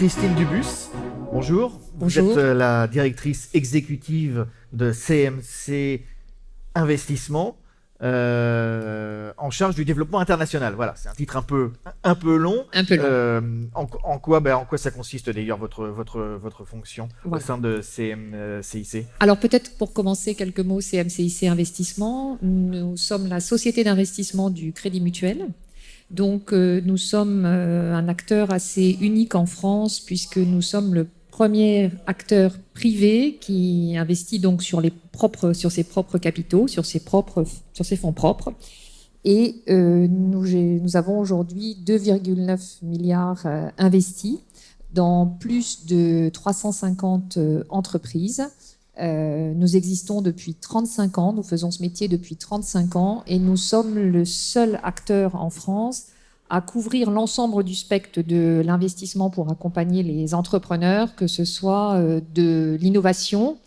Christine Dubus, bonjour. Bonjour. Vous êtes la directrice exécutive de CMC Investissement, en charge du développement international. Voilà, c'est un titre un peu long. Un peu long. En quoi ça consiste d'ailleurs votre fonction au sein de CMCIC? Alors peut-être pour commencer quelques mots, CMCIC Investissement. Nous sommes la société d'investissement du Crédit Mutuel. Donc nous sommes un acteur assez unique en France puisque nous sommes le premier acteur privé qui investit donc sur ses propres capitaux, sur ses fonds propres. Et nous avons aujourd'hui 2,9 milliards investis dans plus de 350 entreprises. Nous existons depuis 35 ans, nous faisons ce métier depuis 35 ans et nous sommes le seul acteur en France à couvrir l'ensemble du spectre de l'investissement pour accompagner les entrepreneurs, que ce soit de l'innovation,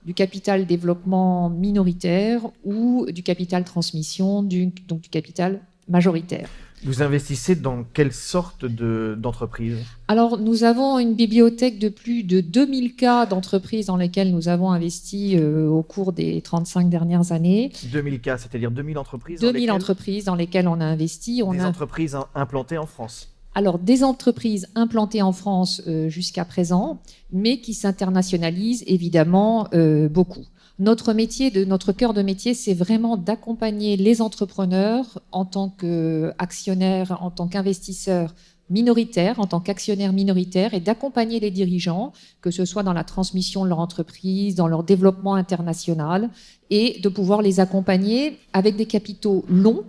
du capital développement minoritaire ou du capital transmission, donc du capital majoritaire. Vous investissez dans quelle sorte d'entreprise? Alors, nous avons une bibliothèque de plus de 2000 cas d'entreprises dans lesquelles nous avons investi au cours des 35 dernières années. 2000 cas, c'est-à-dire 2000 entreprises? 2000 entreprises dans lesquelles on a investi. Entreprises implantées en France? Alors, des entreprises implantées en France jusqu'à présent, mais qui s'internationalisent évidemment beaucoup. Notre cœur de métier, c'est vraiment d'accompagner les entrepreneurs en tant qu'actionnaires, en tant qu'investisseurs minoritaires, en tant qu'actionnaires minoritaires, et d'accompagner les dirigeants, que ce soit dans la transmission de leur entreprise, dans leur développement international, et de pouvoir les accompagner avec des capitaux longs,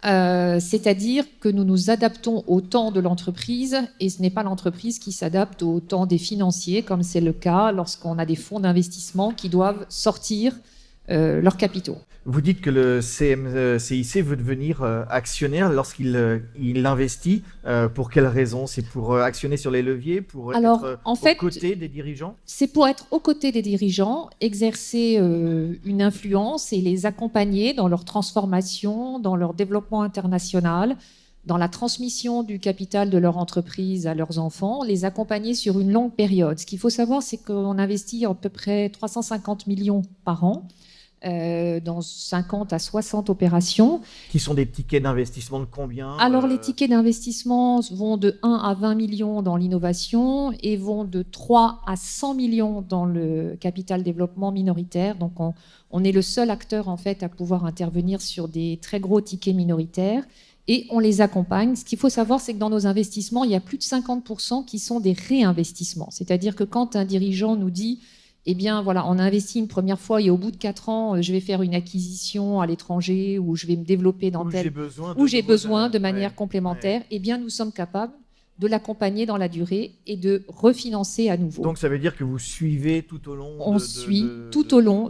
c'est-à-dire que nous nous adaptons au temps de l'entreprise et ce n'est pas l'entreprise qui s'adapte au temps des financiers, comme c'est le cas lorsqu'on a des fonds d'investissement qui doivent sortir leurs capitaux. Vous dites que le CMCIC veut devenir actionnaire lorsqu'il investit. Pour quelles raisons? C'est pour actionner sur les leviers, pour être aux côtés des dirigeants? C'est pour être aux côtés des dirigeants, exercer une influence et les accompagner dans leur transformation, dans leur développement international, dans la transmission du capital de leur entreprise à leurs enfants, les accompagner sur une longue période. Ce qu'il faut savoir, c'est qu'on investit à peu près 350 millions par an. Dans 50 à 60 opérations. Qui sont des tickets d'investissement de combien? Alors, les tickets d'investissement vont de 1 à 20 millions dans l'innovation et vont de 3 à 100 millions dans le capital développement minoritaire. Donc, on est le seul acteur, en fait, à pouvoir intervenir sur des très gros tickets minoritaires et on les accompagne. Ce qu'il faut savoir, c'est que dans nos investissements, il y a plus de 50% qui sont des réinvestissements. C'est-à-dire que quand un dirigeant nous dit eh bien, voilà, on a investi une première fois et au bout de 4 ans, je vais faire une acquisition à l'étranger ou je vais me développer dans j'ai besoin de manière complémentaire. Eh bien, nous sommes capables de l'accompagner dans la durée et de refinancer à nouveau. Donc, ça veut dire que vous suivez tout au long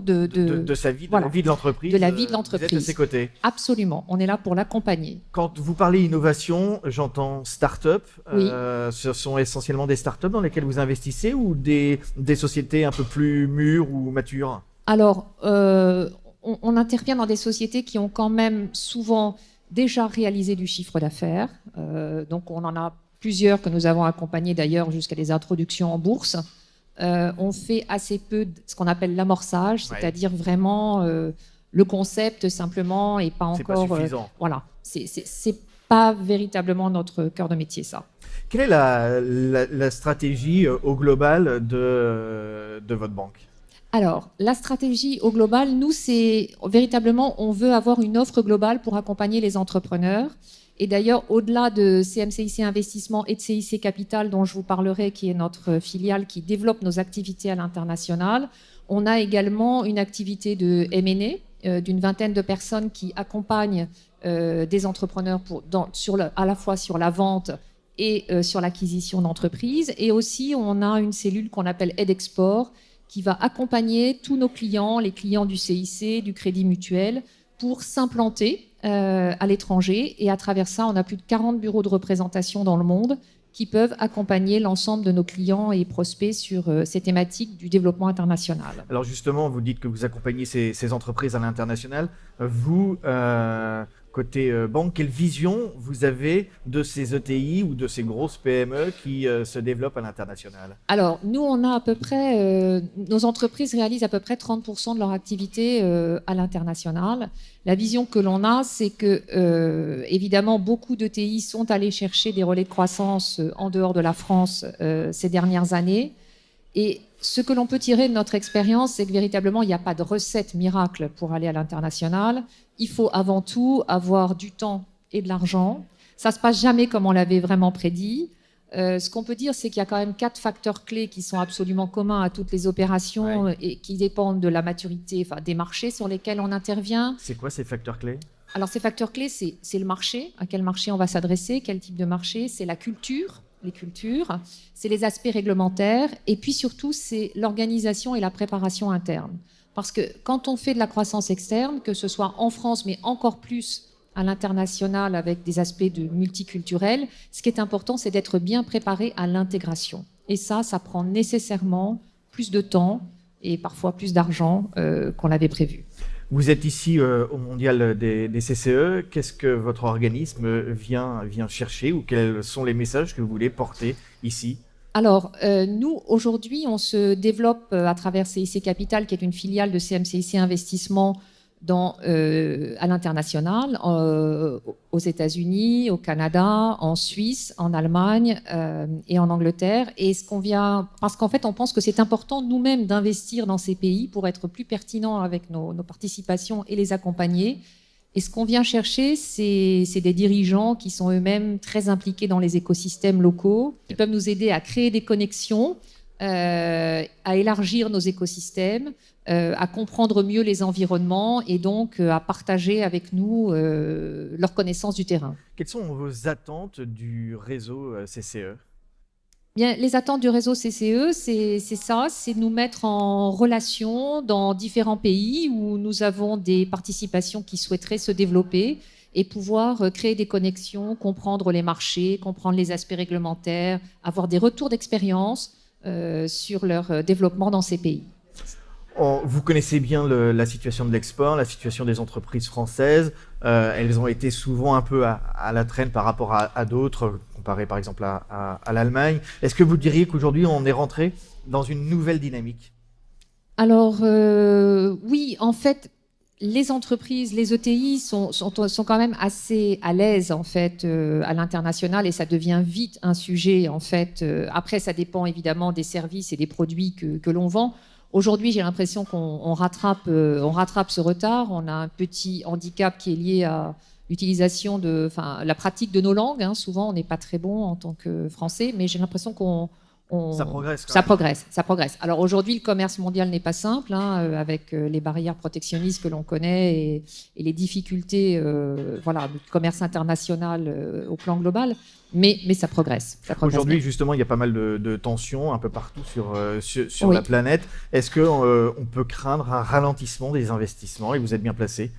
de sa vie, de la vie de l'entreprise. De la vie de l'entreprise. Vous êtes à ses côtés. Absolument. On est là pour l'accompagner. Quand vous parlez innovation, j'entends start-up. Oui. Ce sont essentiellement des start-up dans lesquelles vous investissez ou des sociétés un peu plus mûres ou matures? Alors, on intervient dans des sociétés qui ont quand même souvent déjà réalisé du chiffre d'affaires. Donc, on en a plusieurs que nous avons accompagnés d'ailleurs jusqu'à des introductions en bourse. On fait assez peu de ce qu'on appelle l'amorçage, c'est-à-dire vraiment le concept simplement et pas encore. C'est pas suffisant. Voilà, c'est pas véritablement notre cœur de métier, ça. Quelle est la stratégie au global de votre banque? Alors, la stratégie au global, nous, c'est véritablement, on veut avoir une offre globale pour accompagner les entrepreneurs. Et d'ailleurs, au-delà de CMCIC Investissement et de CIC Capital, dont je vous parlerai, qui est notre filiale qui développe nos activités à l'international, on a également une activité de M&A d'une vingtaine de personnes qui accompagnent des entrepreneurs à la fois sur la vente et sur l'acquisition d'entreprises. Et aussi, on a une cellule qu'on appelle Aide Export qui va accompagner tous nos clients, les clients du CIC, du Crédit Mutuel, pour s'implanter à l'étranger. Et à travers ça, on a plus de 40 bureaux de représentation dans le monde qui peuvent accompagner l'ensemble de nos clients et prospects sur ces thématiques du développement international. Alors justement, vous dites que vous accompagnez ces entreprises à l'international. Vous côté banque, quelle vision vous avez de ces ETI ou de ces grosses PME qui se développent à l'international? Alors, nous, on a à peu près, nos entreprises réalisent à peu près 30% de leur activité à l'international. La vision que l'on a, c'est que, évidemment, beaucoup d'ETI sont allés chercher des relais de croissance en dehors de la France ces dernières années. Et ce que l'on peut tirer de notre expérience, c'est que véritablement, il n'y a pas de recette miracle pour aller à l'international. Il faut avant tout avoir du temps et de l'argent. Ça ne se passe jamais comme on l'avait vraiment prédit. Ce qu'on peut dire, c'est qu'il y a quand même 4 facteurs clés qui sont absolument communs à toutes les opérations et qui dépendent de la maturité, des marchés sur lesquels on intervient. C'est quoi ces facteurs clés? Alors, ces facteurs clés, c'est le marché, à quel marché on va s'adresser, quel type de marché, c'est la culture, les cultures, c'est les aspects réglementaires, et puis surtout, c'est l'organisation et la préparation interne. Parce que quand on fait de la croissance externe, que ce soit en France, mais encore plus à l'international avec des aspects de multiculturel, ce qui est important, c'est d'être bien préparé à l'intégration. Et ça prend nécessairement plus de temps et parfois plus d'argent qu'on l'avait prévu. Vous êtes ici au Mondial des CCE. Qu'est-ce que votre organisme vient chercher ou quels sont les messages que vous voulez porter ici? Alors, nous, aujourd'hui, on se développe à travers CIC Capital, qui est une filiale de CMCIC Investissement à l'international, aux États-Unis, au Canada, en Suisse, en Allemagne et en Angleterre. Et parce qu'en fait, on pense que c'est important nous-mêmes d'investir dans ces pays pour être plus pertinents avec nos participations et les accompagner. Et ce qu'on vient chercher, c'est des dirigeants qui sont eux-mêmes très impliqués dans les écosystèmes locaux, qui peuvent nous aider à créer des connexions, à élargir nos écosystèmes, à comprendre mieux les environnements et donc à partager avec nous leur connaissance du terrain. Quelles sont vos attentes du réseau CCE ? Bien, les attentes du réseau CCE, c'est nous mettre en relation dans différents pays où nous avons des participations qui souhaiteraient se développer et pouvoir créer des connexions, comprendre les marchés, comprendre les aspects réglementaires, avoir des retours d'expérience sur leur développement dans ces pays. Vous connaissez bien la situation de l'export, la situation des entreprises françaises. Elles ont été souvent un peu à la traîne par rapport à d'autres, comparé par exemple à l'Allemagne. Est-ce que vous diriez qu'aujourd'hui on est rentré dans une nouvelle dynamique ? Alors oui, en fait, les entreprises, les ETI sont quand même assez à l'aise en fait à l'international et ça devient vite un sujet en fait. Après, ça dépend évidemment des services et des produits que l'on vend. Aujourd'hui, j'ai l'impression qu'on rattrape ce retard. On a un petit handicap qui est lié à l'utilisation la pratique de nos langues. Hein. Souvent, on n'est pas très bon en tant que Français, mais j'ai l'impression ça progresse. Ça progresse. Alors aujourd'hui, le commerce mondial n'est pas simple, avec les barrières protectionnistes que l'on connaît et les difficultés, du commerce international au plan global. Mais ça progresse. Aujourd'hui, justement, il y a pas mal de tensions un peu partout sur la planète. Est-ce qu'on peut craindre un ralentissement des investissements et vous êtes bien placé ?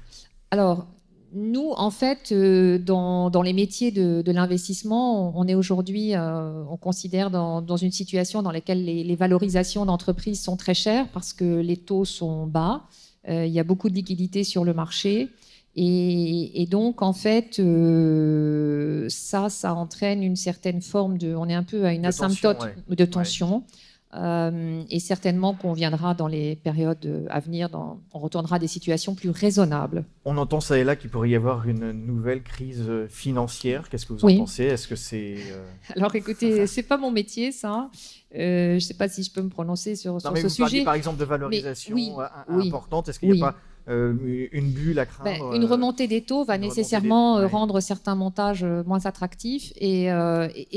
Alors, nous, en fait, dans les métiers de l'investissement, on est aujourd'hui, on considère dans une situation dans laquelle les valorisations d'entreprises sont très chères parce que les taux sont bas. Il y a beaucoup de liquidités sur le marché. Et donc, en fait, ça entraîne une certaine forme on est un peu à une asymptote de tension. Et certainement qu'on viendra dans les périodes à venir, on retournera à des situations plus raisonnables. On entend ça et là qu'il pourrait y avoir une nouvelle crise financière. Qu'est-ce que vous en pensez ? Est-ce que c'est... Alors écoutez, c'est pas mon métier ça. Je ne sais pas si je peux me prononcer sur ce sujet. Vous parliez par exemple de valorisation importante. Est-ce qu'il n'y a pas une bulle à craindre? Une remontée des taux va nécessairement rendre certains montages moins attractifs et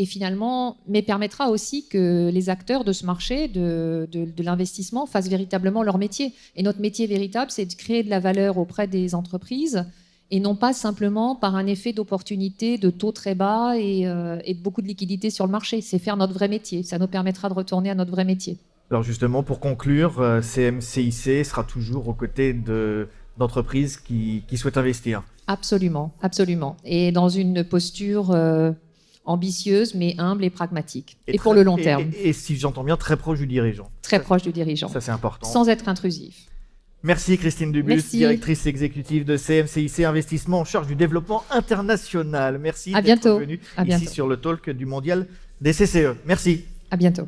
finalement, mais permettra aussi que les acteurs de ce marché, de l'investissement, fassent véritablement leur métier. Et notre métier véritable, c'est de créer de la valeur auprès des entreprises et non pas simplement par un effet d'opportunité, de taux très bas et de beaucoup de liquidités sur le marché. C'est faire notre vrai métier. Ça nous permettra de retourner à notre vrai métier. Alors justement, pour conclure, CMCIC sera toujours aux côtés d'entreprises qui souhaitent investir. Absolument, absolument. Et dans une posture ambitieuse, mais humble et pragmatique. Et pour le long terme. Et si j'entends bien, très proche du dirigeant. Très proche du dirigeant. Ça, c'est important. Sans être intrusif. Merci Christine Dubus, Merci. directrice exécutive de CMCIC Investissement en charge du développement international. Merci À d'être bientôt. venue À ici bientôt. sur le talk du Mondial des CCE. Merci. À bientôt.